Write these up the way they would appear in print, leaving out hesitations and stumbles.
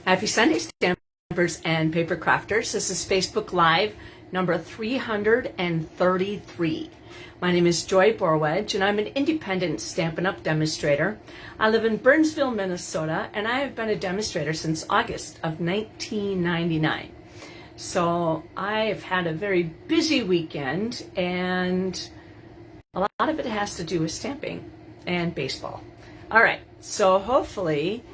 Happy Sunday, stampers and paper crafters. This is Facebook Live number 333. My name is Joy Borwedge, and I'm an independent Stampin' Up! Demonstrator. I live in Burnsville, Minnesota, and I have been a demonstrator since August of 1999. So I've had a very busy weekend, and a lot of it has to do with stamping and baseball. All right, so hopefully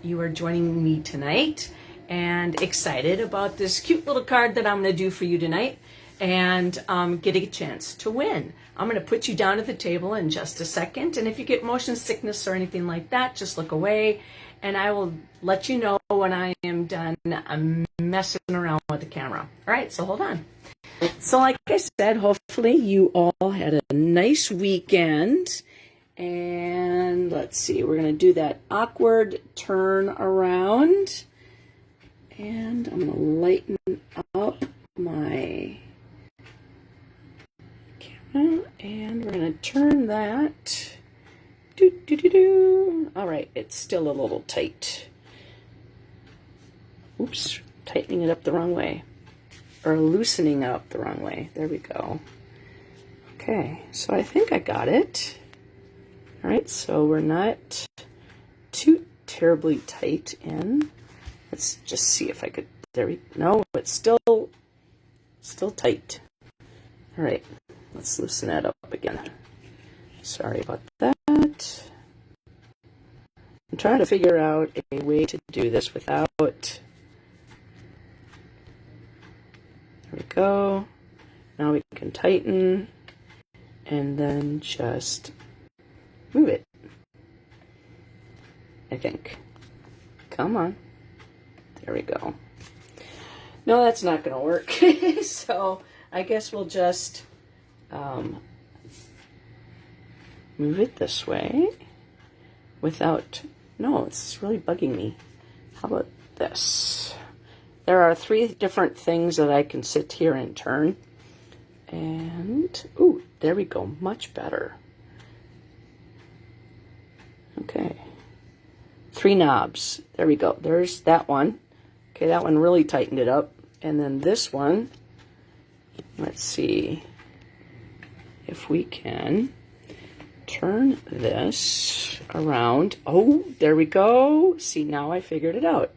you are joining me tonight and excited about this cute little card that I'm going to do for you tonight and get a chance to win. I'm going to put you down at the table in just a second, and if you get motion sickness or anything like that, just look away and I will let you know when I am done messing around with the camera. All right, so hold on. So like I said, hopefully you all had a nice weekend. And let's see, we're going to do that awkward turn around. And I'm going to lighten up my camera. And we're going to turn that. All right, it's still a little tight. Oops, tightening it up the wrong way. Or loosening up the wrong way. There we go. Okay, so I think I got it. All right, so we're not too terribly tight in. Let's just see if I could, no, it's still tight. All right, let's loosen that up again. Sorry about that. I'm trying to figure out a way to do this without, there we go. Now we can tighten and then just move it, I think. Come on. There we go. No, that's not going to work. So I guess we'll just move it this way without, no, it's really bugging me. How about this? There are 3 different things that I can sit here and turn. And, ooh, there we go. Much better. Okay, 3 knobs. There we go. There's that one. Okay, that one really tightened it up. And then this one, let's see if we can turn this around. Oh, there we go. See, now I figured it out.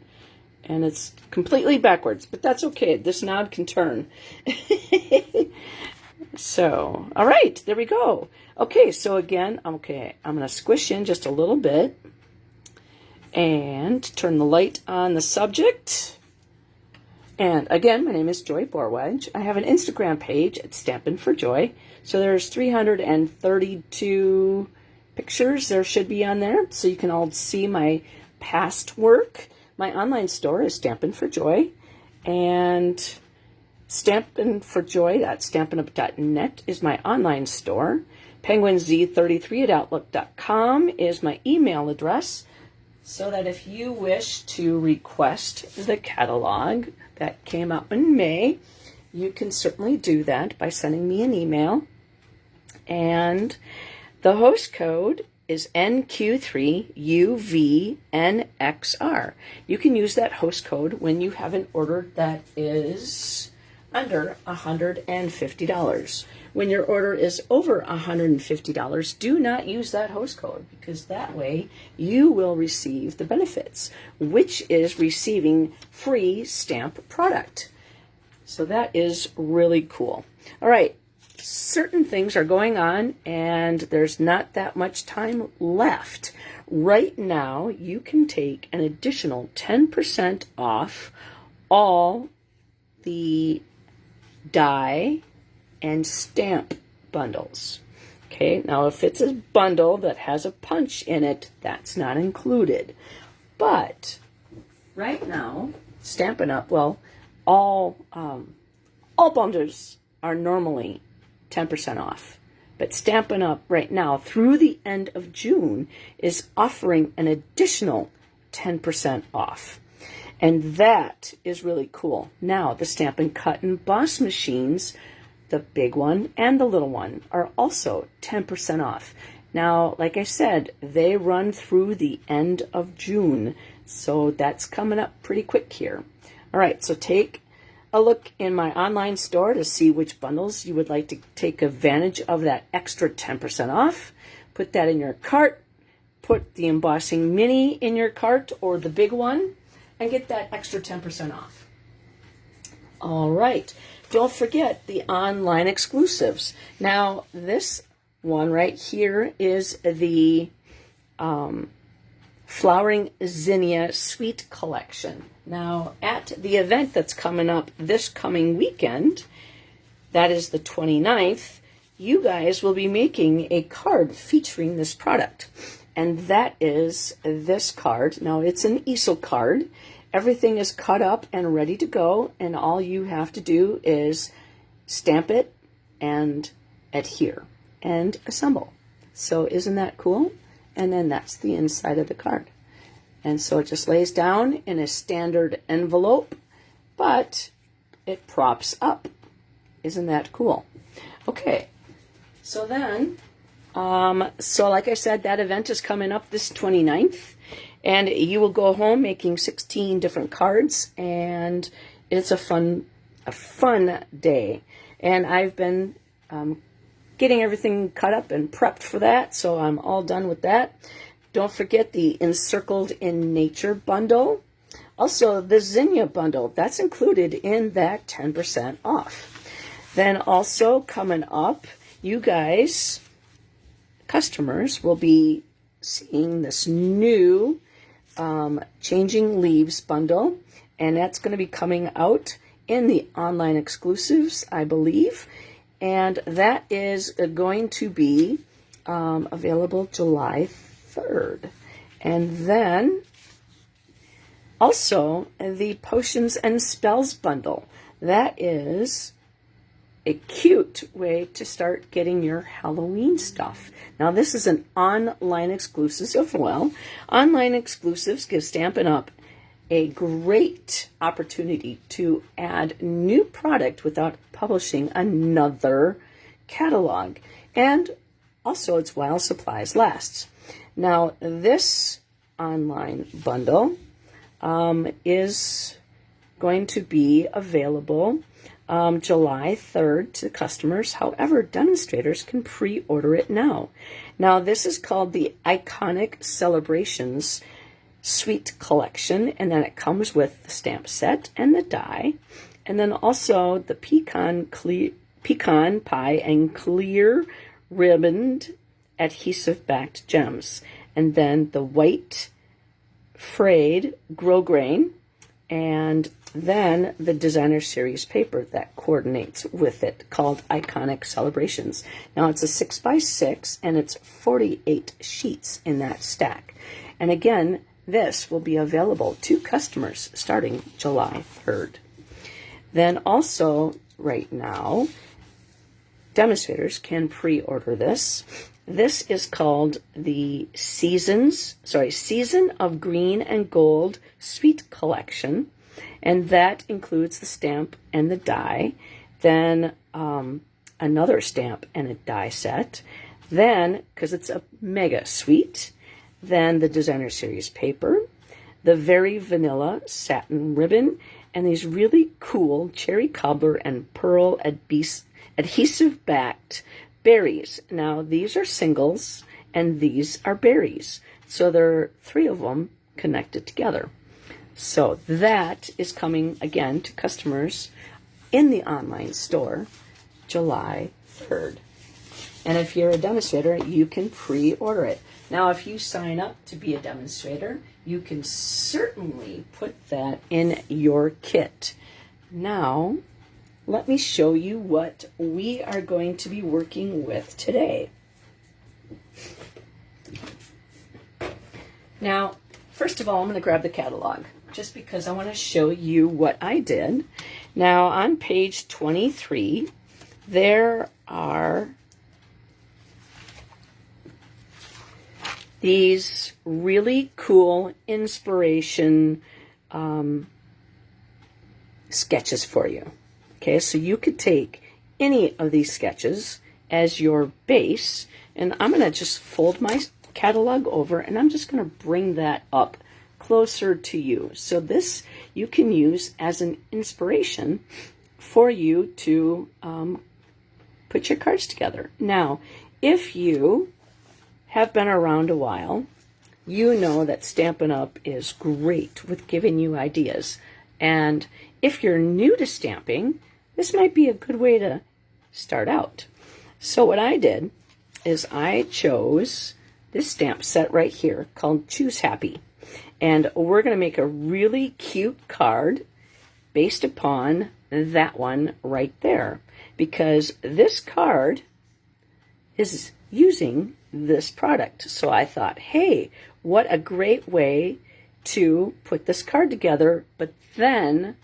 And it's completely backwards, but that's okay. This knob can turn. So, all right, there we go. Okay, so again, okay, I'm going to squish in just a little bit and turn the light on the subject. And again, my name is Joy Borwedge. I have an Instagram page at Stampin' for Joy. So there's 332 pictures there should be on there, so you can all see my past work. My online store is Stampin' for Joy, and stampinforjoy.stampinup.net is my online store. penguinz33@outlook.com is my email address, so that if you wish to request the catalog that came out in May, you can certainly do that by sending me an email. And the host code is NQ3UVNXR. You can use that host code when you have an order that is under $150. When your order is over $150, do not use that host code, because that way you will receive the benefits, which is receiving free stamp product. So that is really cool. All right, certain things are going on and there's not that much time left. Right now, you can take an additional 10% off all the die and stamp bundles. Okay, now if it's a bundle that has a punch in it, that's not included. But right now, Stampin' Up, well, all bundles are normally 10% off. But Stampin' Up right now through the end of June is offering an additional 10% off. And that is really cool. Now, the Stampin' Cut and Emboss machines, the big one and the little one, are also 10% off. Now, like I said, they run through the end of June, so that's coming up pretty quick here. All right, so take a look in my online store to see which bundles you would like to take advantage of that extra 10% off. Put that in your cart. Put the embossing mini in your cart or the big one and get that extra 10% off. All right, don't forget the online exclusives. Now, this one right here is the Flowering Zinnia Sweet Collection. Now, at the event that's coming up this coming weekend, that is the 29th, you guys will be making a card featuring this product. And that is this card. Now, it's an easel card. Everything is cut up and ready to go, and all you have to do is stamp it and adhere and assemble. So isn't that cool? And then that's the inside of the card. And so it just lays down in a standard envelope, but it props up. Isn't that cool? Okay, so then, so like I said, that event is coming up this 29th, and you will go home making 16 different cards, and it's a fun day. And I've been getting everything cut up and prepped for that, so I'm all done with that. Don't forget the Encircled in Nature bundle. Also, the Zinnia bundle, that's included in that 10% off. Then also coming up, you guys, customers, will be seeing this new Changing Leaves bundle, and that's going to be coming out in the online exclusives, I believe. And that is going to be available July 3rd. And then also the Potions and Spells bundle. That is a cute way to start getting your Halloween stuff. Now, this is an online exclusive as well. Online exclusives give Stampin' Up! A great opportunity to add new product without publishing another catalog. And also, it's while supplies last. Now, this online bundle is going to be available July 3rd to customers. However, demonstrators can pre-order it now. Now, this is called the Iconic Celebrations Sweet Collection, and then it comes with the stamp set and the die, and then also the pecan pie and clear ribboned adhesive-backed gems, and then the white frayed grosgrain, and then the designer series paper that coordinates with it called Iconic Celebrations. Now, it's a 6x6, and it's 48 sheets in that stack. And again, this will be available to customers starting July 3rd. Then also, right now, demonstrators can pre-order this. This is called the Season of Green and Gold Sweet Collection, and that includes the stamp and the die, then another stamp and a die set, then, because it's a mega sweet, then the designer series paper, the very vanilla satin ribbon, and these really cool cherry cobbler and pearl adhesive backed berries. Now, these are singles and these are berries. So there are 3 of them connected together. So that is coming again to customers in the online store July 3rd. And if you're a demonstrator, you can pre-order it. Now, if you sign up to be a demonstrator, you can certainly put that in your kit. Now, let me show you what we are going to be working with today. Now, first of all, I'm going to grab the catalog, just because I want to show you what I did. Now, on page 23, there are these really cool inspiration sketches for you. Okay, so you could take any of these sketches as your base. And I'm going to just fold my catalog over, and I'm just going to bring that up closer to you. So this you can use as an inspiration for you to put your cards together. Now, if you have been around a while, you know that Stampin' Up! Is great with giving you ideas. And if you're new to stamping, this might be a good way to start out. So what I did is I chose this stamp set right here called Choose Happy. And we're going to make a really cute card based upon that one right there. Because this card is using this product. So I thought, hey, what a great way to put this card together. But then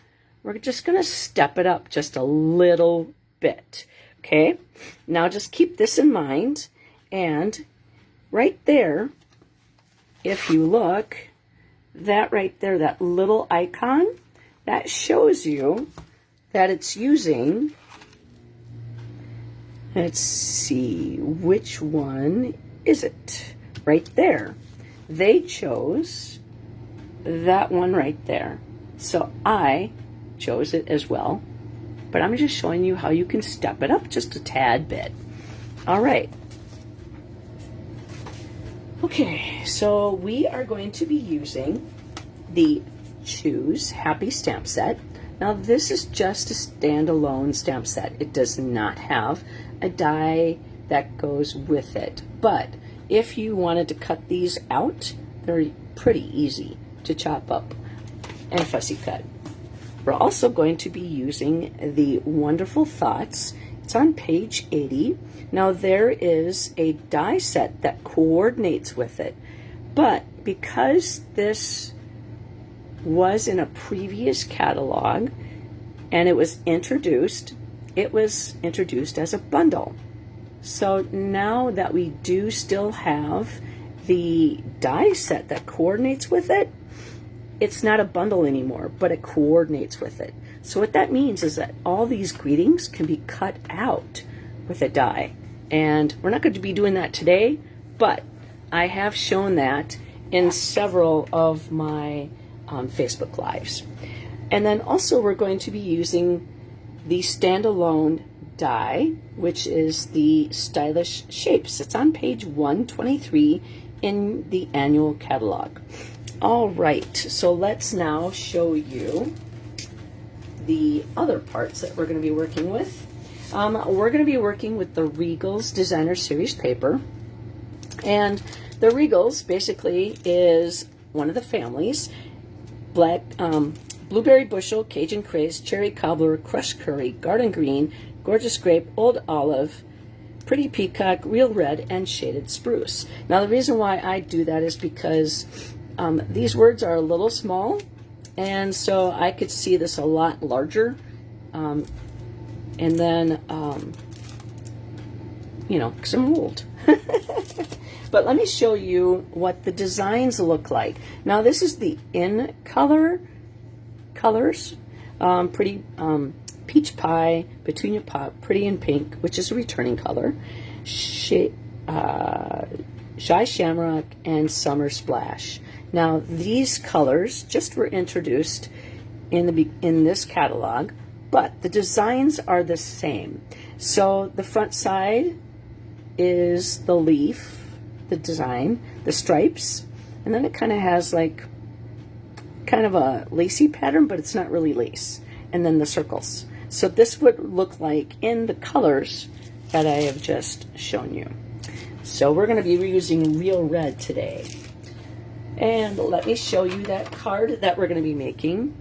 we're just going to step it up just a little bit. Okay, now just keep this in mind. And right there, if you look, that right there, that little icon, that shows you that it's using, let's see, which one is it? Right there. They chose that one right there. So I chose it as well. But I'm just showing you how you can step it up just a tad bit. All right. Okay, so we are going to be using the Choose Happy stamp set. Now this is just a standalone stamp set. It does not have a die that goes with it. But if you wanted to cut these out, they're pretty easy to chop up and fussy cut. We're also going to be using the Wonderful Thoughts. It's on page 80. Now there is a die set that coordinates with it, but because this was in a previous catalog and it was introduced as a bundle. So now that we do still have the die set that coordinates with it, it's not a bundle anymore, but it coordinates with it. So what that means is that all these greetings can be cut out with a die. And we're not going to be doing that today, but I have shown that in several of my Facebook Lives. And then also we're going to be using the standalone die, which is the Stylish Shapes. It's on page 123 in the annual catalog. All right, so let's now show you the other parts that we're going to be working with. We're going to be working with the Regals Designer Series paper. And the Regals basically is one of the families. Black, Blueberry Bushel, Cajun Craze, Cherry Cobbler, Crushed Curry, Garden Green, Gorgeous Grape, Old Olive, Pretty Peacock, Real Red, and Shaded Spruce. Now the reason why I do that is because these words are a little small, and so I could see this a lot larger. And then, you know, because I'm old. But let me show you what the designs look like. Now this is the in colors. Pretty Peach Pie, Petunia Pop, Pretty in Pink, which is a returning color, Shy Shamrock, and Summer Splash. Now these colors just were introduced in this catalog, but the designs are the same. So the front side is the leaf, the design, the stripes, and then it kind of has like kind of a lacy pattern, but it's not really lace, and then the circles. So this would look like in the colors that I have just shown you. So we're going to be using Real Red today. And let me show you that card that we're going to be making.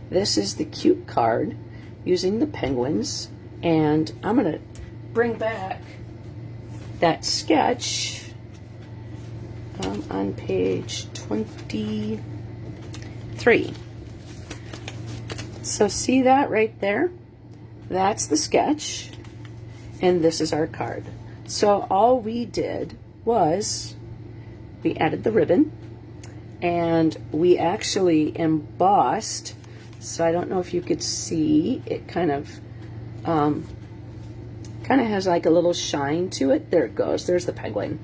This is the cute card using the penguins, and I'm going to bring back that sketch on page 23. So see that right there? That's the sketch, and this is our card. So all we did was we added the ribbon, and we actually embossed, so I don't know if you could see, it kind of Kind of has like a little shine to it. There it goes. There's the penguin.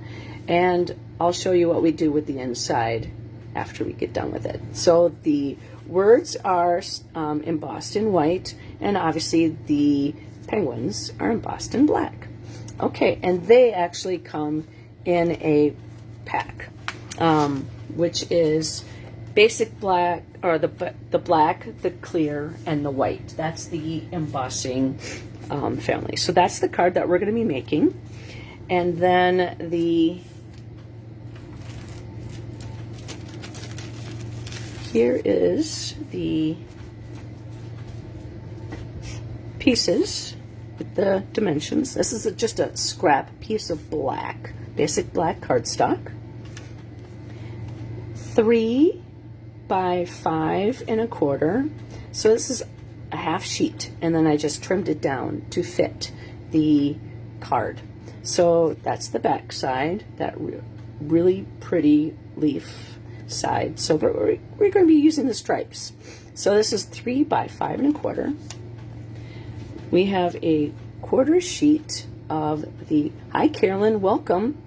And I'll show you what we do with the inside after we get done with it. So the words are embossed in white, and obviously the penguins are embossed in black. Okay, and they actually come in a pack, which is basic black, or the black, the clear, and the white. That's the embossing family. So that's the card that we're going to be making. And then here is the pieces with the dimensions. This is just a scrap piece of black, basic black cardstock. 3 by 5 1/4. So this is a half sheet, and then I just trimmed it down to fit the card. So that's the back side, that really pretty leaf side. So we're going to be using the stripes. So this is 3 by 5 1/4. We have a quarter sheet of the, hi Carolyn, welcome,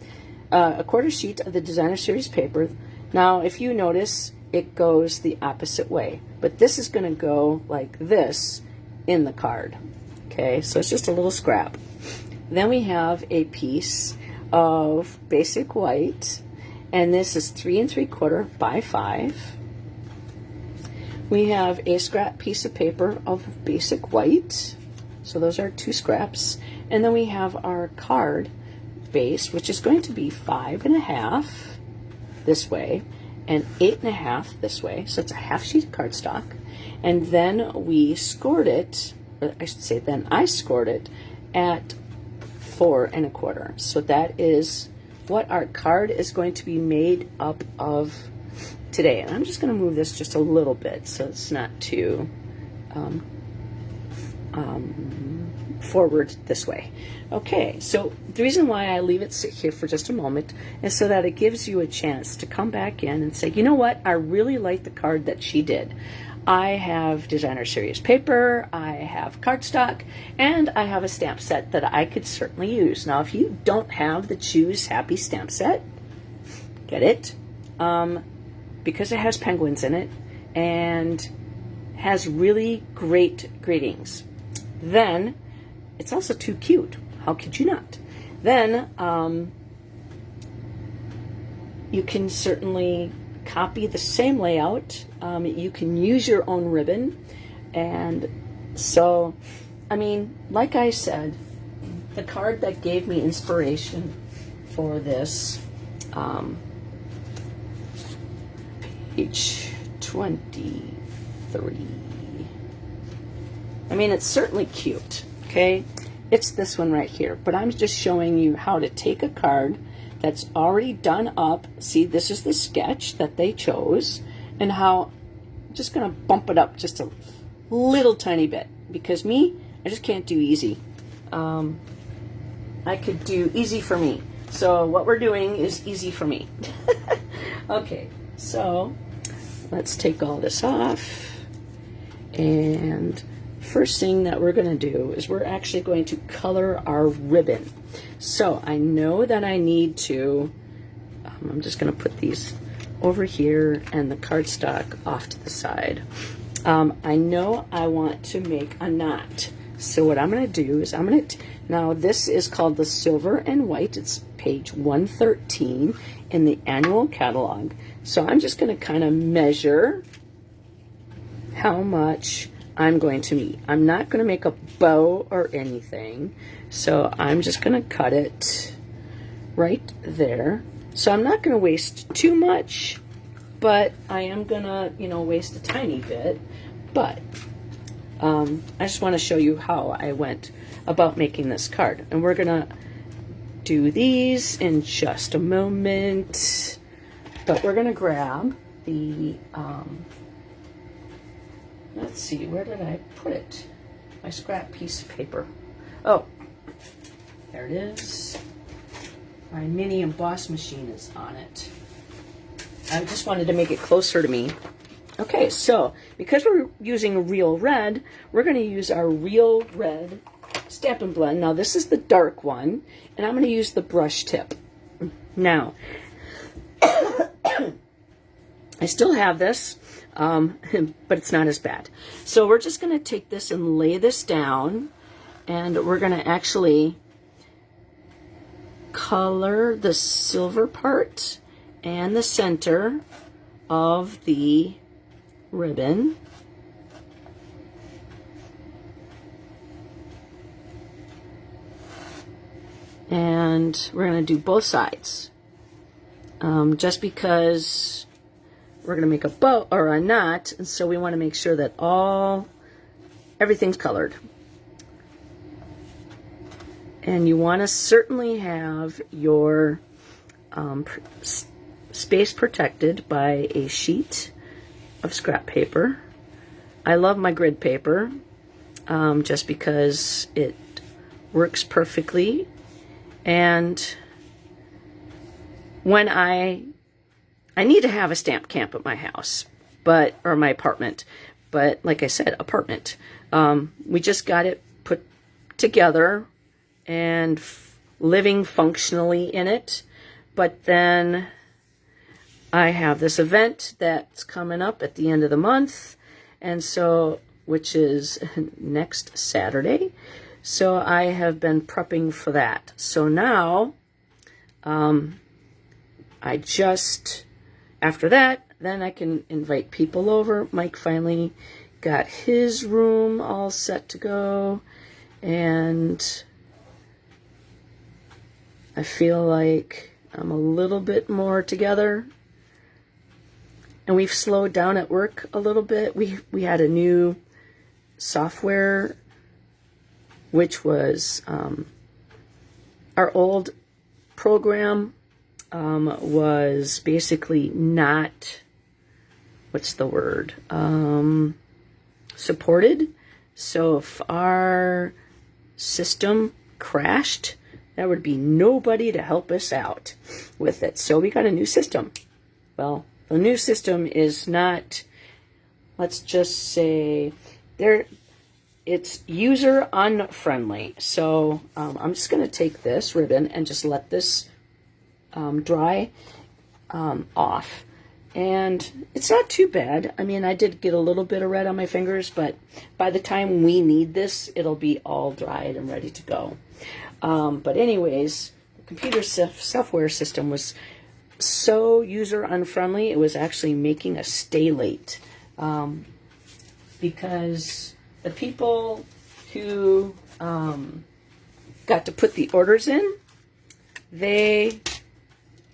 a quarter sheet of the Designer Series paper. Now if you notice, it goes the opposite way, but this is going to go like this in the card. Okay, so it's just a little scrap. Then we have a piece of basic white, and this is 3 3/4 by 5. We have a scrap piece of paper of basic white, so those are 2 scraps. And then we have our card base, which is going to be 5 1/2 this way and 8 1/2 this way, so it's a half sheet of cardstock. And then we scored it, or I should say then I scored it at 4 1/4. So that is what our card is going to be made up of today. And I'm just going to move this just a little bit so it's not too forward this way. Okay, so the reason why I leave it sit here for just a moment is so that it gives you a chance to come back in and say, you know what, I really like the card that she did. I have Designer Series paper, I have cardstock, and I have a stamp set that I could certainly use. Now, if you don't have the Choose Happy stamp set, get it, because it has penguins in it and has really great greetings. Then, it's also too cute. How could you not? Then, you can certainly copy the same layout. You can use your own ribbon. And so, I mean, like I said, the card that gave me inspiration for this, page 23. I mean, it's certainly cute, okay? It's this one right here, but I'm just showing you how to take a card that's already done up. See, this is the sketch that they chose, and how I'm just going to bump it up just a little tiny bit, because me, I just can't do easy. I could do easy for me. So what we're doing is easy for me. Okay, so let's take all this off. And first thing that we're going to do is we're actually going to color our ribbon. So I know that I need to, I'm just going to put these over here and the cardstock off to the side. I know I want to make a knot. So what I'm going to do is now this is called the Silver and White. It's page 113 in the annual catalog. So I'm just going to kind of measure how much I'm going to need. I'm not going to make a bow or anything, so I'm just going to cut it right there. So I'm not going to waste too much, but I am going to, you know, waste a tiny bit. But I just want to show you how I went about making this card. And we're going to do these in just a moment. But we're going to grab the, let's see, where did I put it? My scrap piece of paper. Oh, there it is. My mini emboss machine is on it. I just wanted to make it closer to me. Okay, so because we're using real red, we're going to use our real red Stampin' Blend. Now this is the dark one, and I'm going to use the brush tip. Now, I still have this, but it's not as bad. So we're just going to take this and lay this down, and we're going to actually color the silver part and the center of the ribbon. And we're going to do both sides. Just because we're going to make a bow or a knot, and so we want to make sure that everything's colored. And you want to certainly have your space protected by a sheet of scrap paper. I love my grid paper just because it works perfectly. And when I need to have a stamp camp at my house, or my apartment, but like I said, apartment. We just got it put together and living functionally in it. But then I have this event that's coming up at the end of the month, and so, which is next Saturday. So I have been prepping for that. So now, after that, then I can invite people over. Mike finally got his room all set to go, and I feel like I'm a little bit more together. And we've slowed down at work a little bit. We had a new software, which was our old program was basically not, what's the word, supported. So if our system crashed, there would be nobody to help us out with it. So we got a new system. Well, the new system is not, let's just say, it's user unfriendly. So I'm just going to take this ribbon and just let this dry off. And it's not too bad. I mean, I did get a little bit of red on my fingers, but by the time we need this, it'll be all dried and ready to go. But anyways, the computer software system was so user unfriendly, it was actually making us stay late. Because the people who got to put the orders in, they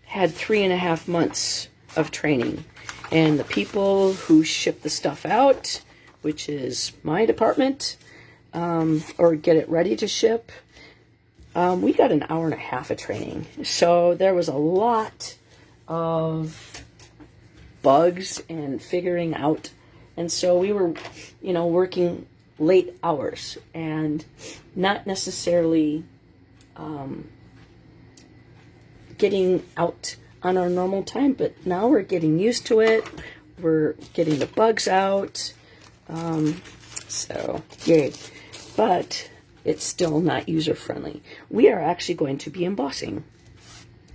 had 3.5 months of training. And the people who ship the stuff out, which is my department, or get it ready to ship, we got an 1.5 hours of training. So there was a lot of bugs and figuring out. And so we were, working late hours and not necessarily getting out on our normal time, but now we're getting used to it. We're getting the bugs out. So, yay. But it's still not user-friendly. We are actually going to be embossing.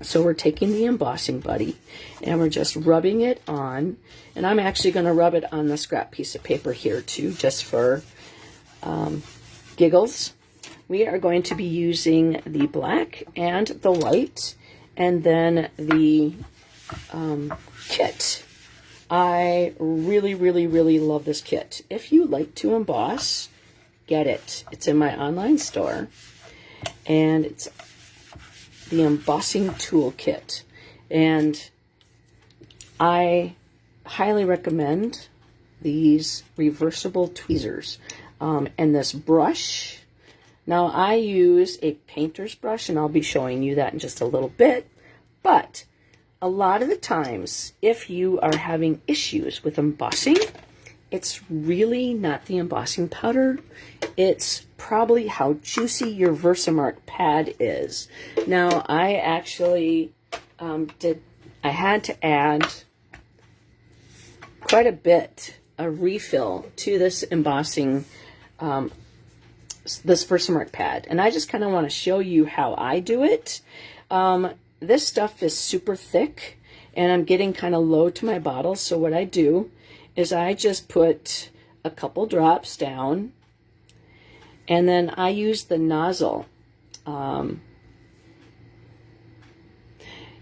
So we're taking the embossing buddy and we're just rubbing it on. And I'm actually going to rub it on the scrap piece of paper here too, just for giggles. We are going to be using the black and the white, and then the kit. I really, really, really love this kit. If you like to emboss, get it. It's in my online store, and it's the embossing tool kit. And I highly recommend these reversible tweezers. And this brush. Now I use a painter's brush, and I'll be showing you that in just a little bit. But a lot of the times, if you are having issues with embossing, it's really not the embossing powder. It's probably how juicy your Versamark pad is. Now I actually I had to add quite a bit, a refill to this embossing this Versamark pad, and I just kind of want to show you how I do it. This stuff is super thick, and I'm getting kind of low to my bottle, so what I do is I just put a couple drops down, and then I use the nozzle.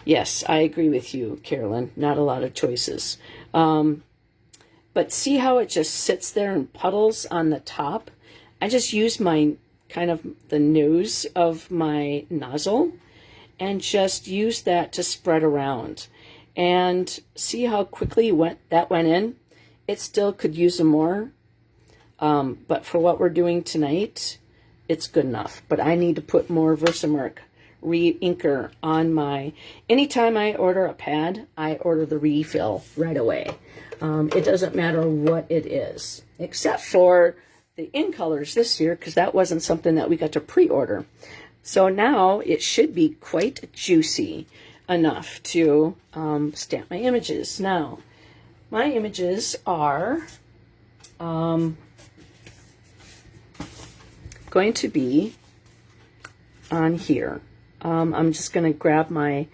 Yes, I agree with you, Carolyn. Not a lot of choices. But see how it just sits there and puddles on the top? I just use my kind of the nose of my nozzle and just use that to spread around. And see how quickly that went in? It still could use some more. But for what we're doing tonight, it's good enough. But I need to put more Versamark re-inker on my... Anytime I order a pad, I order the refill right away. It doesn't matter what it is, except for the in colors this year, because that wasn't something that we got to pre-order. So now it should be quite juicy enough to stamp my images. Now, my images are going to be on here. I'm just going to grab my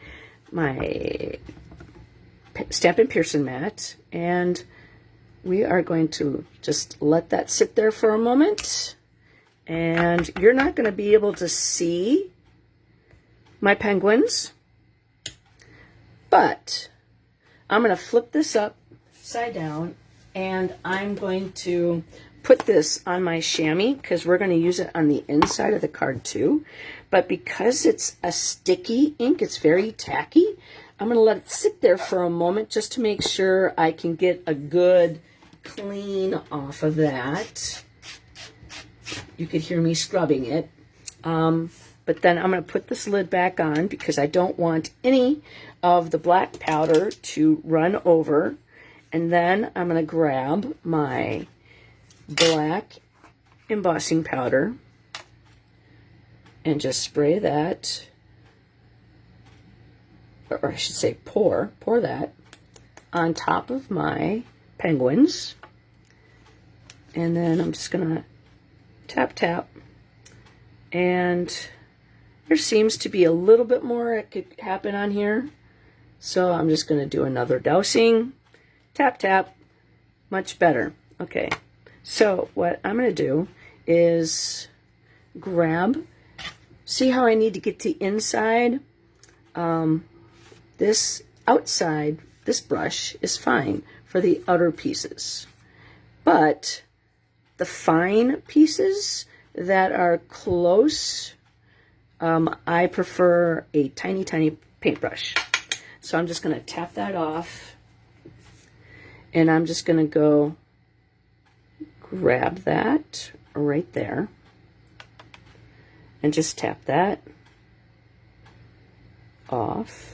Stampin' Pearson mat, and we are going to just let that sit there for a moment. And you're not going to be able to see my penguins, but I'm going to flip this upside down, and I'm going to put this on my chamois because we're going to use it on the inside of the card too. But because it's a sticky ink, it's very tacky, I'm going to let it sit there for a moment just to make sure I can get a good clean off of that. You could hear me scrubbing it. But then I'm going to put this lid back on because I don't want any of the black powder to run over. And then I'm going to grab my black embossing powder and just spray that, or I should say pour that on top of my penguins. And then I'm just going to tap, tap. And there seems to be a little bit more that could happen on here. So I'm just going to do another dousing. Tap, tap. Much better. Okay. So what I'm going to do is grab, see how I need to get the inside? This outside, this brush is fine for the outer pieces. But the fine pieces that are close, I prefer a tiny, tiny paintbrush. So I'm just going to tap that off, and I'm just going to go grab that right there and just tap that off.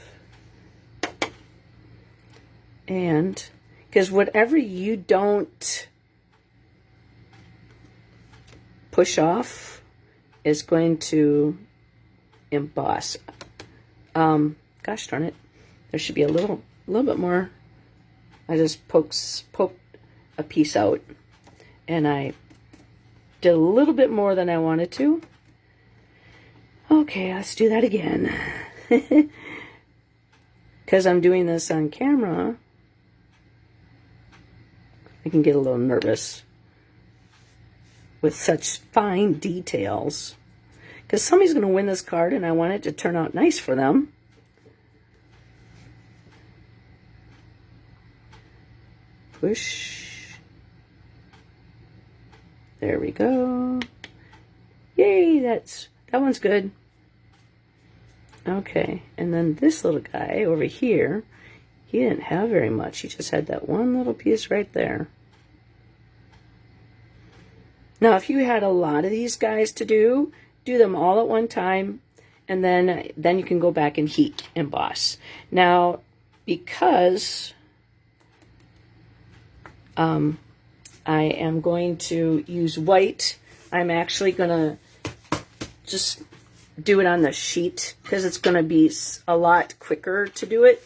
And because whatever you don't push off is going to emboss. Gosh darn it, there should be a little bit more. I just poked a piece out, and I did a little bit more than I wanted to. Okay, let's do that again. Because I'm doing this on camera, I can get a little nervous with such fine details. Because somebody's going to win this card, and I want it to turn out nice for them. Push. There we go. Yay, that one's good. Okay, and then this little guy over here, he didn't have very much. He just had that one little piece right there. Now, if you had a lot of these guys to do them all at one time, and then you can go back and heat emboss. Now, because I am going to use white, I'm actually going to just do it on the sheet because it's going to be a lot quicker to do it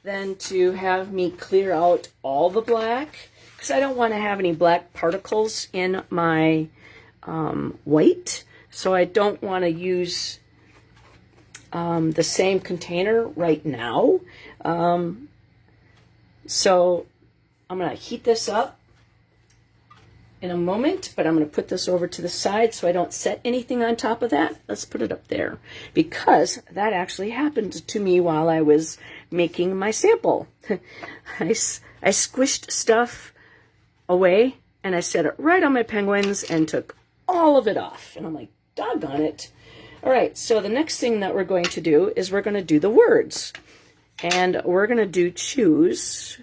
than to have me clear out all the black, because I don't want to have any black particles in my white, so I don't want to use the same container right now. So I'm going to heat this up in a moment, but I'm going to put this over to the side so I don't set anything on top of that. Let's put it up there, because that actually happened to me while I was making my sample. I squished stuff away and I set it right on my penguins and took all of it off. And I'm like, doggone it. All right, so the next thing that we're going to do is we're going to do the words. And we're going to do choose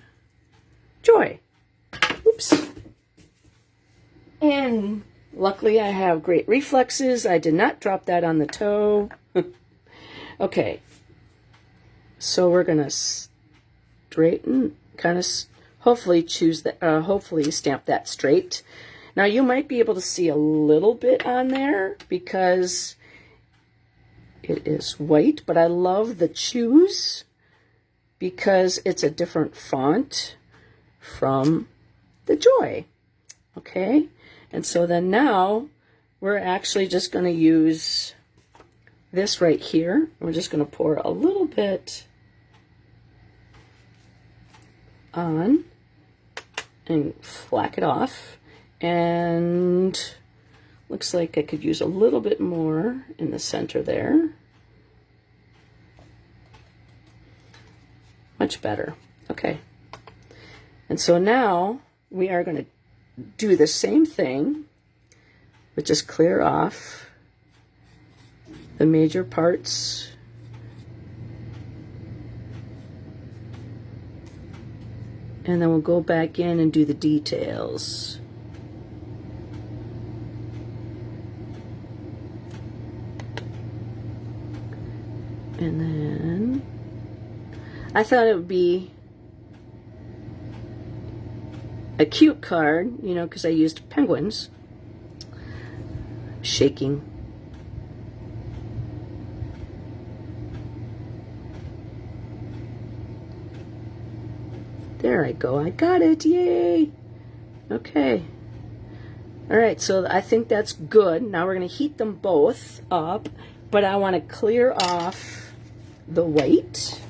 joy. Oops. And luckily I have great reflexes. I did not drop that on the toe. Okay. So we're going to straighten, kind of hopefully choose that, hopefully stamp that straight. Now you might be able to see a little bit on there because it is white, but I love the choose because it's a different font from the joy. Okay, and so then now we're actually just going to use this right here. We're just going to pour a little bit on and flack it off. And looks like I could use a little bit more in the center there. Much better. Okay. And so now we are going to do the same thing, but just clear off the major parts. And then we'll go back in and do the details. And then I thought it would be a cute card, you know, because I used penguins. Shaking. There I go. I got it. Yay. Okay. All right, so I think that's good. Now we're going to heat them both up, but I want to clear off the white.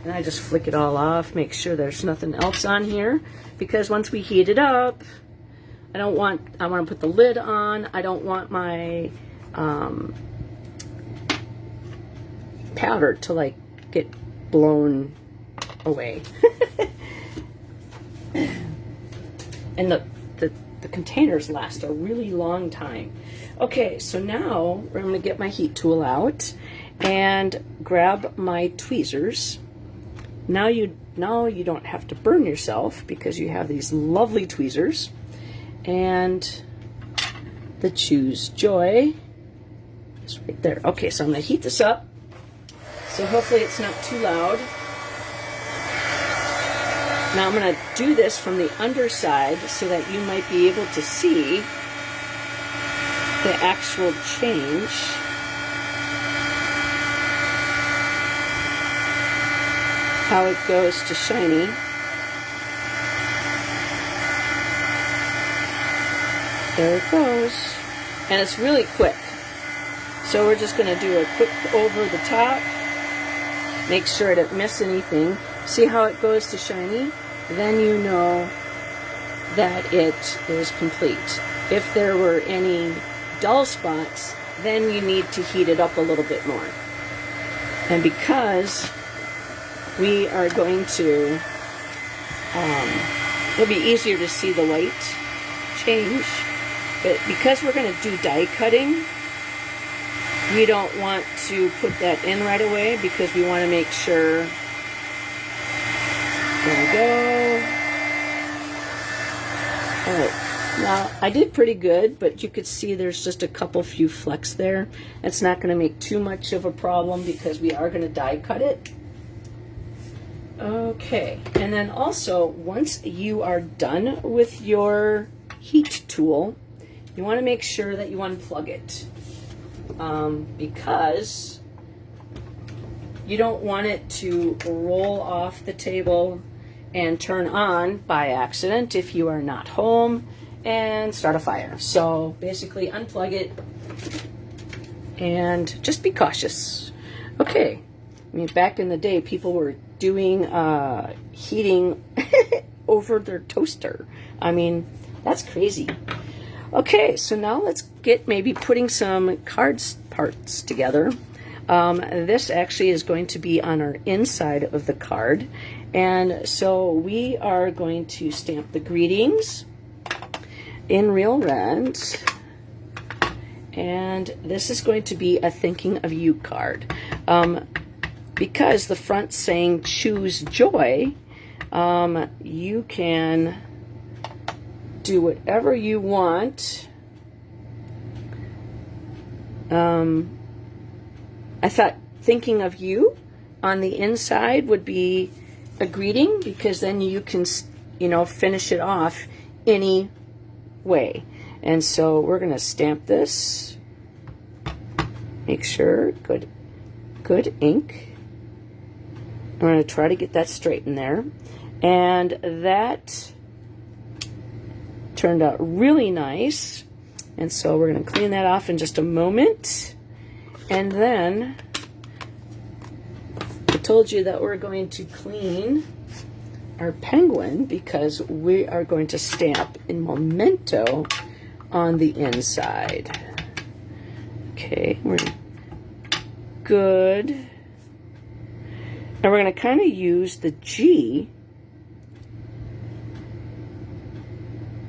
And I just flick it all off, make sure there's nothing else on here, because once we heat it up, I want to put the lid on. I don't want my powder to like get blown away. And the containers last a really long time. Okay, so now I'm going to get my heat tool out and grab my tweezers. Now you don't have to burn yourself because you have these lovely tweezers. And the Choose Joy is right there. Okay, so I'm going to heat this up. So hopefully it's not too loud. Now I'm going to do this from the underside so that you might be able to see the actual change. How it goes to shiny. There it goes. And it's really quick. So we're just going to do a quick over the top. Make sure I don't miss anything. See how it goes to shiny? Then you know that it is complete. If there were any dull spots, then you need to heat it up a little bit more. And because we are going to, it'll be easier to see the white change, but because we're going to do die cutting, we don't want to put that in right away because we want to make sure. There we go. All right. Now, I did pretty good, but you could see there's just a few flecks there. It's not going to make too much of a problem because we are going to die cut it. Okay, and then also, once you are done with your heat tool, you want to make sure that you unplug it. Because You don't want it to roll off the table and turn on by accident if you are not home and start a fire. So basically unplug it and just be cautious. Okay, I mean, back in the day, people were doing heating over their toaster. I mean, that's crazy. Okay, so now let's get maybe putting some card parts together. This actually is going to be on our inside of the card. And so we are going to stamp the greetings in real red. And this is going to be a thinking of you card. Because the front's saying choose joy, you can do whatever you want. I thought thinking of you on the inside would be a greeting, because then you can, you know, finish it off any way. And so we're going to stamp this. Make sure, good ink. I'm going to try to get that straight in there. And that turned out really nice. And so we're going to clean that off in just a moment. And then I told you that we're going to clean our penguin because we are going to stamp in memento on the inside. Okay, we're good. And we're going to kind of use the G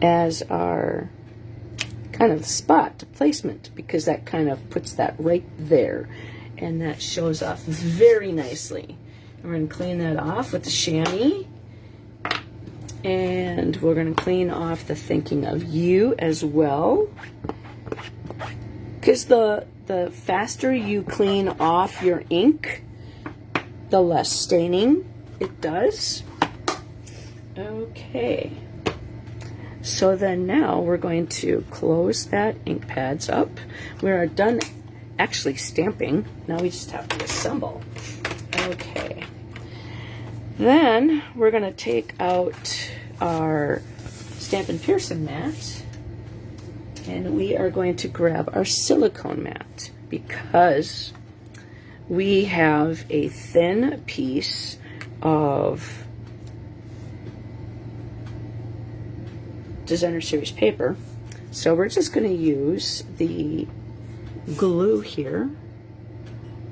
as our kind of spot placement, because that kind of puts that right there, and that shows off very nicely. And we're going to clean that off with the chamois, and we're going to clean off the thinking of you as well, because the faster you clean off your ink, the less staining it does. Okay. So then now we're going to close that ink pads up. We are done actually stamping. Now we just have to assemble. Okay. Then we're going to take out our Stampin' Pearson mat, and we are going to grab our silicone mat because we have a thin piece of Designer Series paper. So we're just going to use the glue here.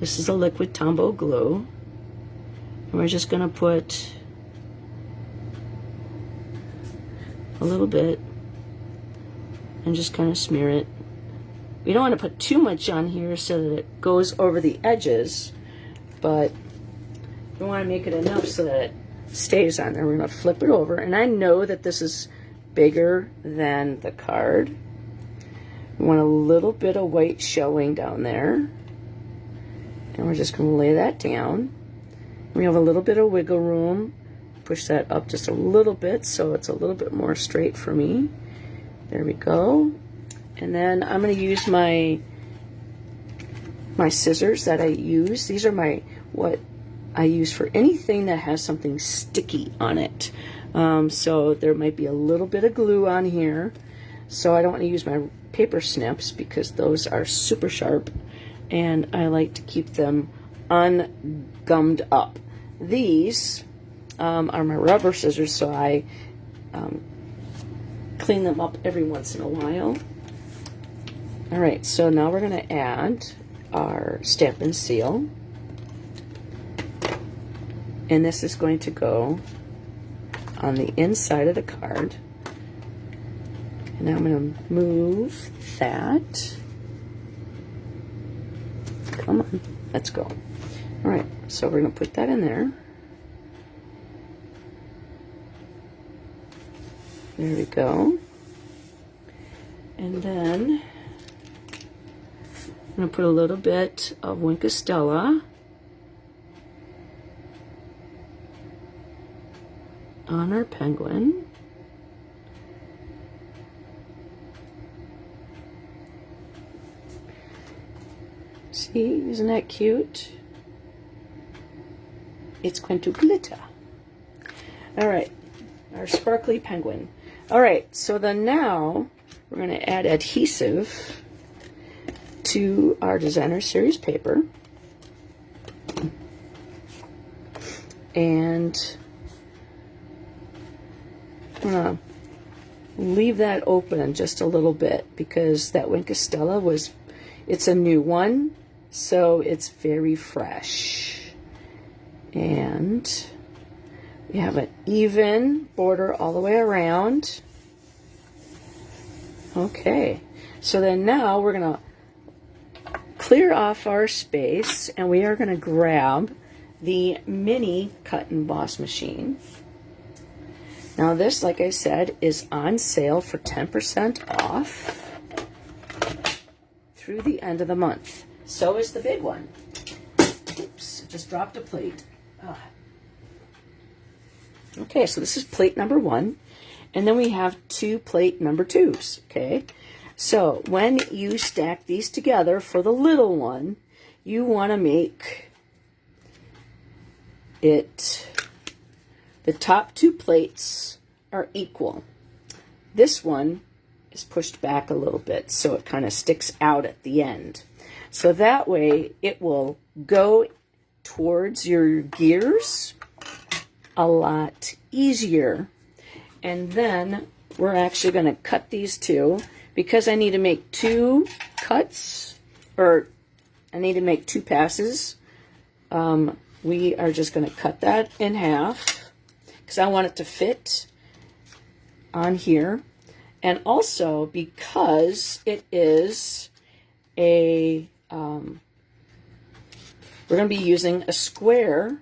This is a liquid Tombow glue. And we're just going to put a little bit and just kind of smear it. We don't want to put too much on here so that it goes over the edges, but we want to make it enough so that it stays on there. We're going to flip it over, and I know that this is bigger than the card. We want a little bit of white showing down there, and we're just going to lay that down. We have a little bit of wiggle room. Push that up just a little bit so it's a little bit more straight for me. There we go. And then I'm going to use my scissors that I use. These are what I use for anything that has something sticky on it. So there might be a little bit of glue on here. So I don't want to use my paper snips because those are super sharp, and I like to keep them ungummed up. These are my rubber scissors, so I clean them up every once in a while. All right, so now we're going to add our Stampin' Seal, and this is going to go on the inside of the card. And now I'm going to move that. Come on, let's go. All right, so we're going to put that in there. There we go. And then I'm going to put a little bit of Wink Stella on our penguin. See, isn't that cute? It's going to glitter. All right, our sparkly penguin. All right, so then now we're going to add adhesive to our designer series paper. And I'm going to leave that open just a little bit because that Wink of Stella it's a new one, so it's very fresh. And we have an even border all the way around. Okay, so then now we're going to clear off our space and we are going to grab the mini cut and emboss machine. Now this, like I said, is on sale for 10% off through the end of the month. So is the big one. Oops, just dropped a plate. Okay, so this is plate number 1. And then we have 2 plate number 2s, okay? So when you stack these together for the little one, you want to make it, the top 2 plates are equal. This one is pushed back a little bit so it kind of sticks out at the end. So that way it will go towards your gears a lot easier. And then we're actually going to cut these 2 because I need to make 2 cuts, or I need to make 2 passes. We are just going to cut that in half because I want it to fit on here. And also because it is a, we're going to be using a square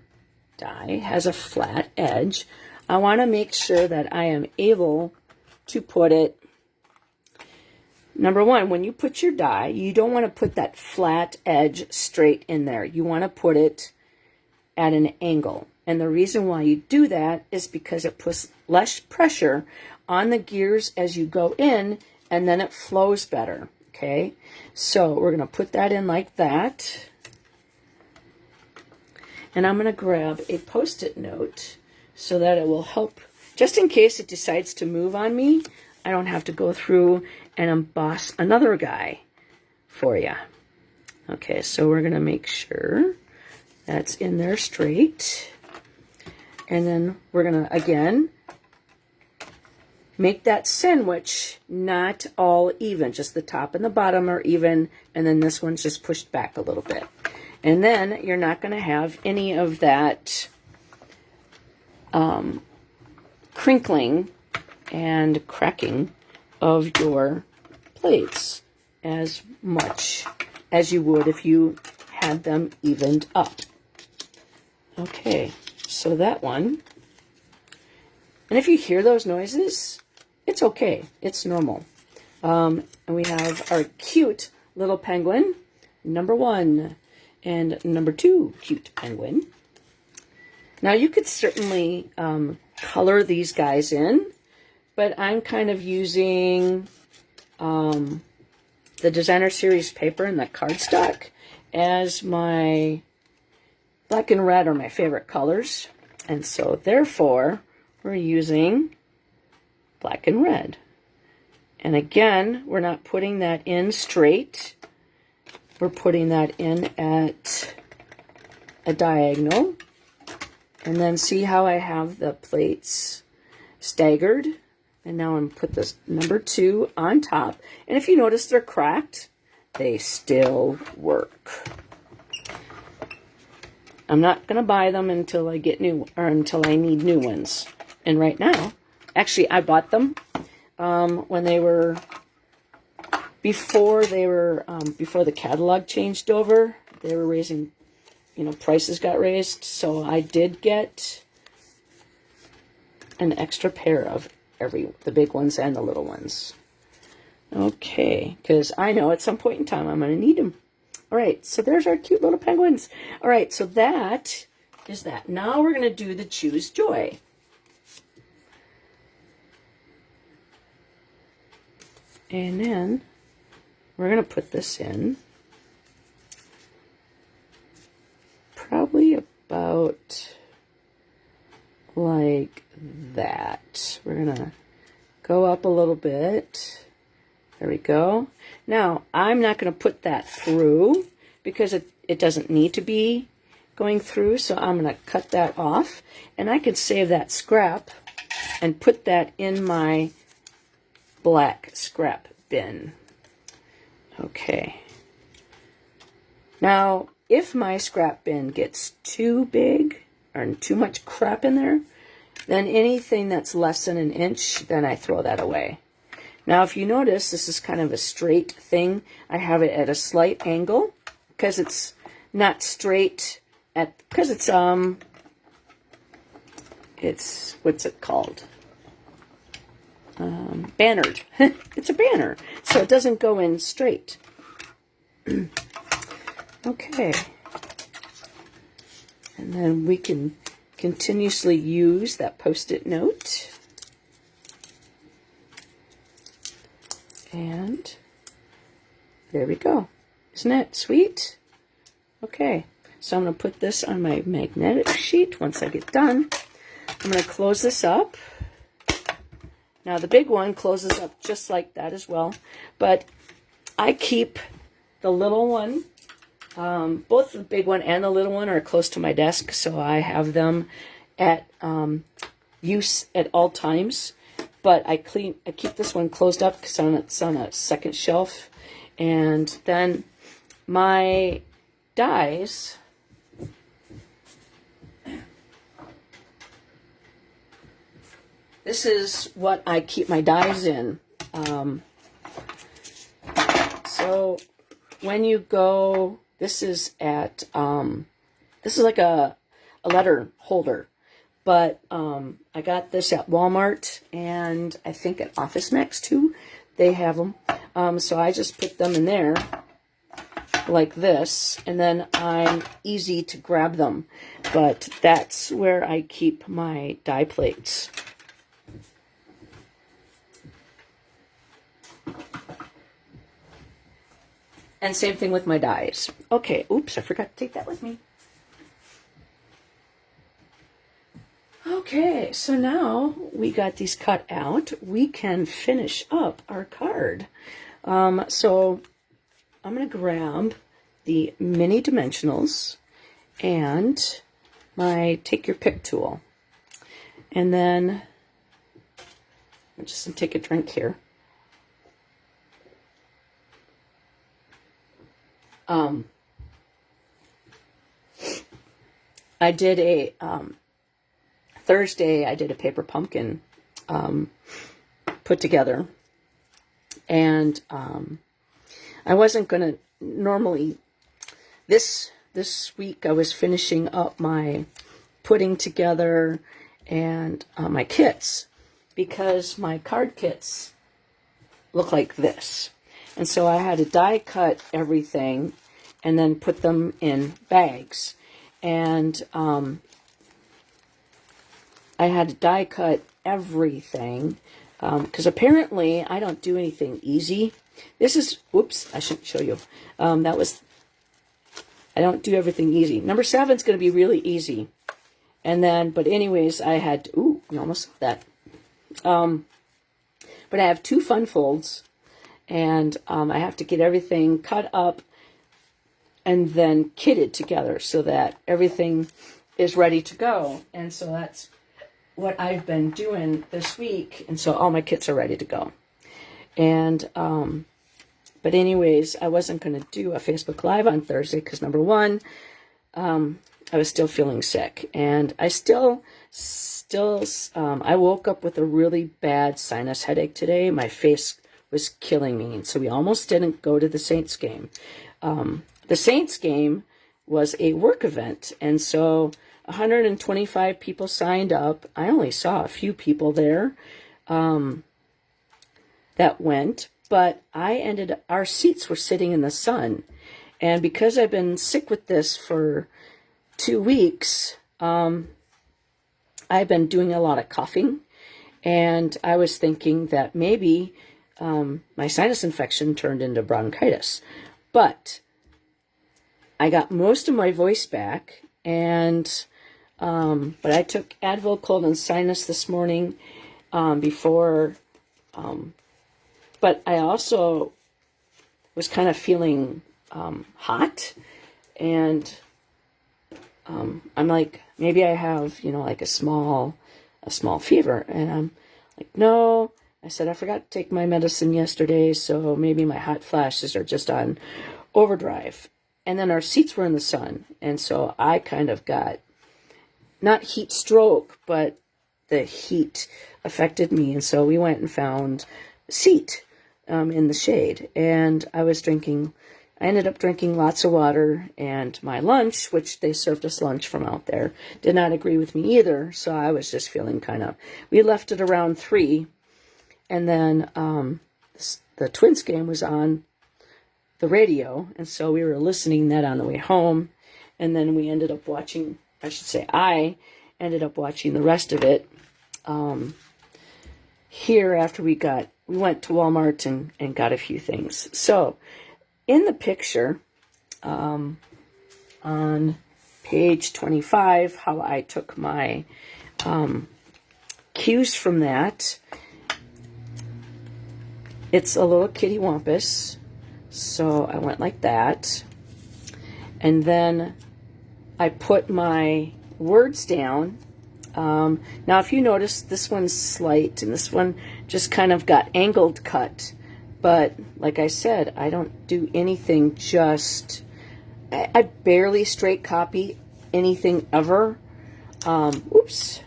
die, has a flat edge. I want to make sure that I am able to put it, number one, when you put your die, you don't want to put that flat edge straight in there. You want to put it at an angle. And the reason why you do that is because it puts less pressure on the gears as you go in, and then it flows better. Okay, so we're going to put that in like that. And I'm going to grab a Post-it note so that it will help, just in case it decides to move on me, I don't have to go through and emboss another guy for you. Okay, so we're going to make sure that's in there straight. And then we're going to, again, make that sandwich not all even. Just the top and the bottom are even, and then this one's just pushed back a little bit. And then you're not going to have any of that crinkling and cracking of your plates as much as you would if you had them evened up. Okay, so that one. And if you hear those noises, it's okay. It's normal. And we have our cute little penguin, number 1, and number 2 cute penguin. Now you could certainly color these guys in, but I'm kind of using the designer series paper and the cardstock as my black and red are my favorite colors. And so therefore we're using black and red. And again, we're not putting that in straight. We're putting that in at a diagonal. And then see how I have the plates staggered. And now I'm going to put this number 2 on top. And if you notice they're cracked, they still work. I'm not going to buy them until I get new, or until I need new ones. And right now, actually I bought them when they were, before the catalog changed over. They were raising, prices got raised. So I did get an extra pair of the big ones and the little ones. Okay, because I know at some point in time I'm going to need them. All right, so there's our cute little penguins. All right, so that is that. Now we're going to do the Choose Joy. And then we're going to put this in probably about like that. We're going to go up a little bit. There we go. Now, I'm not going to put that through because it doesn't need to be going through, so I'm going to cut that off. And I could save that scrap and put that in my black scrap bin. Okay. Now, if my scrap bin gets too big or too much crap in there, then anything that's less than an inch, then I throw that away. Now, if you notice, this is kind of a straight thing. I have it at a slight angle because it's not straight because it's what's it called? Bannered. It's a banner, so it doesn't go in straight. Okay. And then we can continuously use that Post-it note. And there we go. Isn't that sweet? Okay, so I'm going to put this on my magnetic sheet once I get done. I'm going to close this up. Now the big one closes up just like that as well, but I keep the little one, both the big one and the little one are close to my desk, so I have them at use at all times. But I keep this one closed up because it's on a second shelf, and then my dies. This is what I keep my dies in. So when you go, this is at this is like a letter holder, but I got this at Walmart, and I think at Office Max too. They have them. So I just put them in there like this, and then I'm easy to grab them. But that's where I keep my die plates. And same thing with my dies. Okay, oops, I forgot to take that with me. Okay, so now we got these cut out. We can finish up our card. So I'm going to grab the mini dimensionals and my take your pick tool. And then I'm just going to take a drink here. I did a Thursday, I did a paper pumpkin put together, and I wasn't going to normally, this week I was finishing up my putting together and my kits, because my card kits look like this. And so I had to die cut everything and then put them in bags. And I had to die cut everything because apparently I don't do anything easy. This is, whoops, I shouldn't show you. I don't do everything easy. Number 7 is going to be really easy. And then, but anyways, I had, ooh, you almost saw that. But I have 2 fun folds, and I have to get everything cut up and then kitted together so that everything is ready to go. And so that's what I've been doing this week, and so all my kits are ready to go. And but anyways, I wasn't going to do a Facebook Live on Thursday because, number 1, I was still feeling sick, and I I woke up with a really bad sinus headache today. My face was killing me, and so we almost didn't go to the Saints game. The Saints game was a work event, and so 125 people signed up. I only saw a few people there that went, but our seats were sitting in the sun. And because I've been sick with this for 2 weeks, I've been doing a lot of coughing, and I was thinking that maybe my sinus infection turned into bronchitis. But I got most of my voice back, and But I took Advil cold and sinus this morning before, but I also was kind of feeling hot, and I'm like, maybe I have, like a small fever, and I'm like, no. I said, I forgot to take my medicine yesterday, so maybe my hot flashes are just on overdrive. And then our seats were in the sun, and so I kind of got, not heat stroke, but the heat affected me, and so we went and found a seat in the shade, and I ended up drinking lots of water, and my lunch, which they served us lunch from out there, did not agree with me either, so I was just feeling we left it around 3, and then the Twins game was on the radio, and so we were listening that on the way home, and then we ended up watching, I ended up watching the rest of it here after we went to Walmart and got a few things. So in the picture on page 25, how I took my cues from that, it's a little kitty wampus, so I went like that, and then I put my words down. Now if you notice, this one's slight and this one just kind of got angled cut, but like I said, I don't do anything, I barely straight copy anything ever. Oops,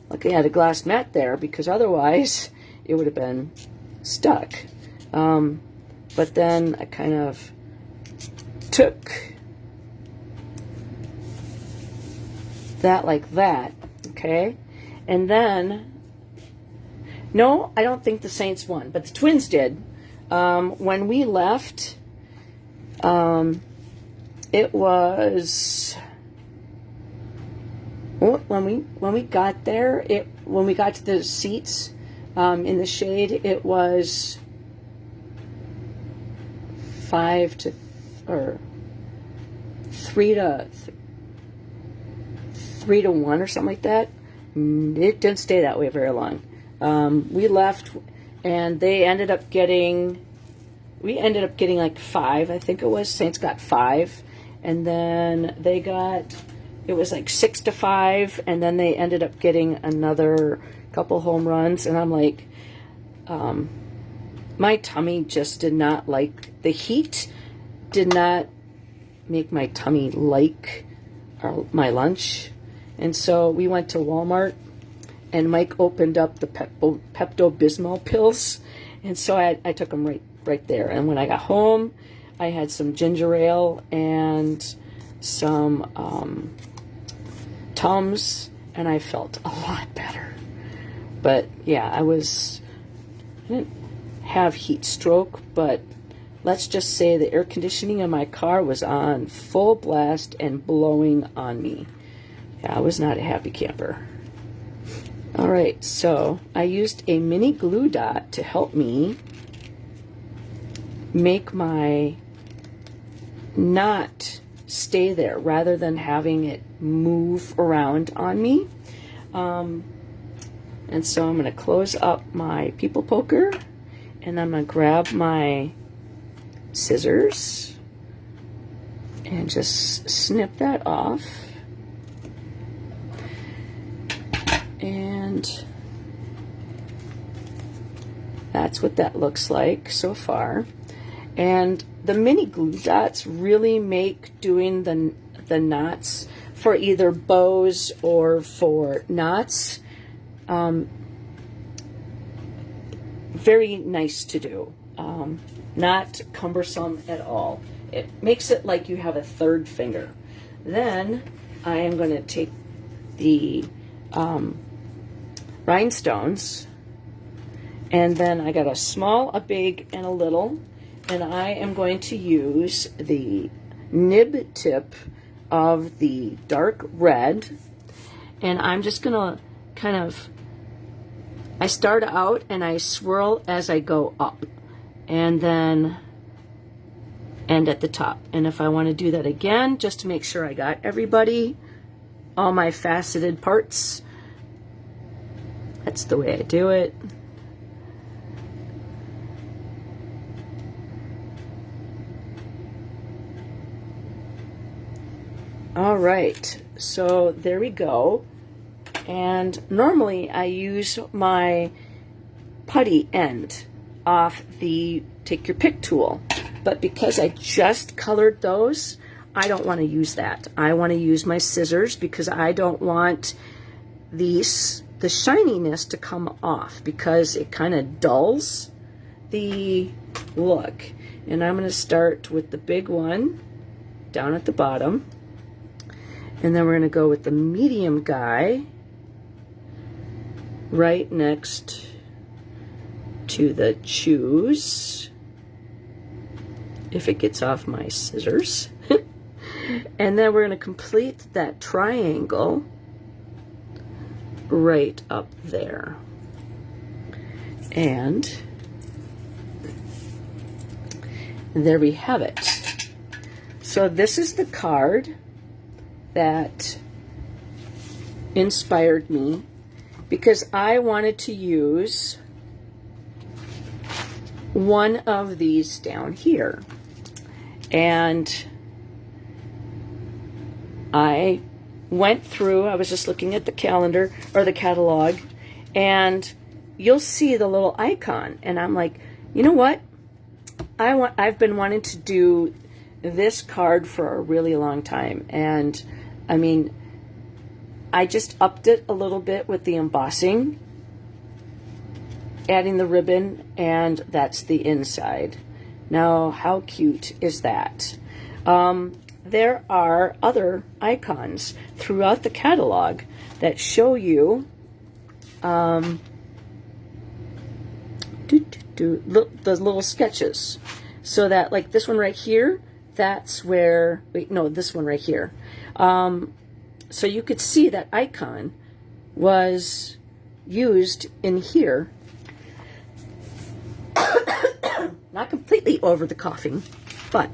luckily I had a glass mat there, because otherwise it would have been stuck. But then I kind of took that like that, okay? And then, no, I don't think the Saints won, but the Twins did. When we left, it was, when we got there, when we got to the seats in the shade, it was 3 to 1 or something like that. It didn't stay that way very long. We left, and we ended up getting like 5, I think it was. Saints got 5, and then it was like 6-5, and then they ended up getting another couple home runs, and I'm like, my tummy just did not like, the heat did not make my tummy like my lunch. And so we went to Walmart, and Mike opened up the Pepto-Bismol pills, and so I took them right there. And when I got home, I had some ginger ale and some Tums, and I felt a lot better. But yeah, I didn't have heat stroke, but let's just say the air conditioning in my car was on full blast and blowing on me. Yeah, I was not a happy camper. All right, so I used a mini glue dot to help me make my knot stay there rather than having it move around on me. And so I'm going to close up my people poker, and I'm going to grab my scissors and just snip that off. And that's what that looks like so far. And the mini glue dots really make doing the knots for either bows or for knots very nice to do. Not cumbersome at all. It makes it like you have a third finger. Then I am going to take the rhinestones, and then I got a small, a big, and a little, and I am going to use the nib tip of the dark red, and I'm just going to kind of, I start out and I swirl as I go up, and then end at the top. And if I want to do that again, just to make sure I got everybody all my faceted parts. That's the way I do it. All right, so there we go. And normally I use my putty end off the take your pick tool, but because I just colored those, I don't want to use that. I want to use my scissors because I don't want the shininess to come off, because it kind of dulls the look. And I'm going to start with the big one down at the bottom, and then we're going to go with the medium guy right next to the choose, if it gets off my scissors. And then we're going to complete that triangle right up there. And there we have it. So this is the card that inspired me, because I wanted to use one of these down here. And I went through, I was just looking at the calendar or the catalog, and you'll see the little icon, and I'm like, you know what? I've been wanting to do this card for a really long time. And I mean, I just upped it a little bit with the embossing, adding the ribbon, and that's the inside. Now, how cute is that? There are other icons throughout the catalog that show you the little sketches. So that, like this one right here, that's where, wait, no, this one right here. So you could see that icon was used in here. Not completely over the coughing, but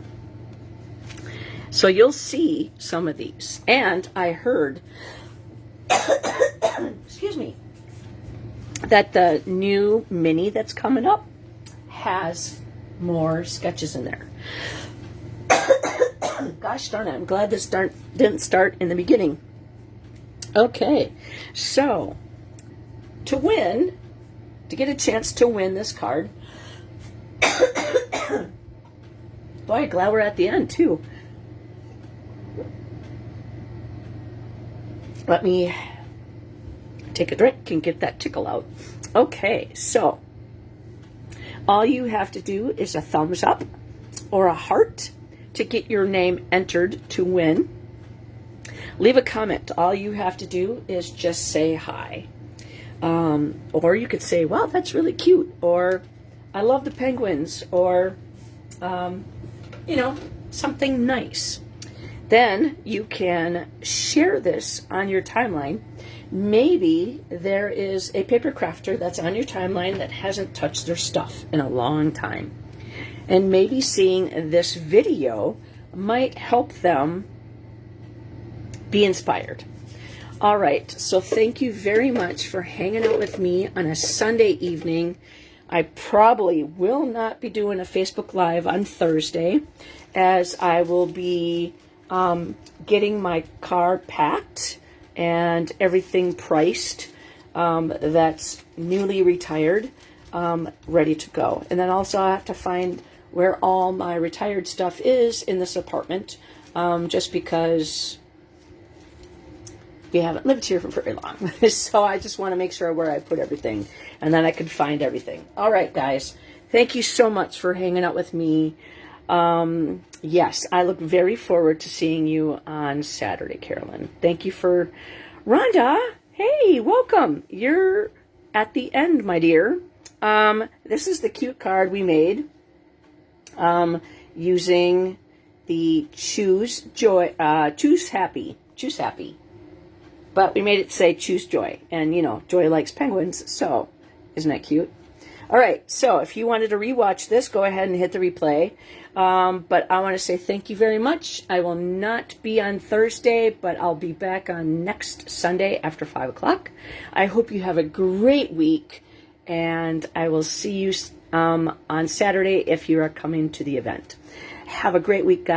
so you'll see some of these. And I heard, excuse me, that the new mini that's coming up has more sketches in there. Gosh darn it, I'm glad this didn't start in the beginning. Okay, so to win, to get a chance to win this card, boy, glad we're at the end too. Let me take a drink and get that tickle out. Okay, so all you have to do is a thumbs up or a heart to get your name entered to win. Leave a comment. All you have to do is just say hi. Or you could say, wow, that's really cute. Or I love the penguins. Or, you know, something nice. Then you can share this on your timeline. Maybe there is a paper crafter that's on your timeline that hasn't touched their stuff in a long time. And maybe seeing this video might help them be inspired. All right, so thank you very much for hanging out with me on a Sunday evening. I probably will not be doing a Facebook Live on Thursday, as I will be getting my car packed and everything priced that's newly retired, ready to go. And then also I have to find where all my retired stuff is in this apartment, just because we haven't lived here for very long. So I just want to make sure where I put everything, and then I can find everything. All right, guys, thank you so much for hanging out with me. Yes, I look very forward to seeing you on Saturday, Carolyn. Thank you for Rhonda. Hey, welcome. You're at the end, my dear. This is the cute card we made using the Choose Happy. But we made it say Choose Joy. And, you know, Joy likes penguins, so isn't that cute? All right, so if you wanted to rewatch this, go ahead and hit the replay. But I want to say thank you very much. I will not be on Thursday, but I'll be back on next Sunday after 5 o'clock. I hope you have a great week, and I will see you on Saturday if you are coming to the event. Have a great week, guys.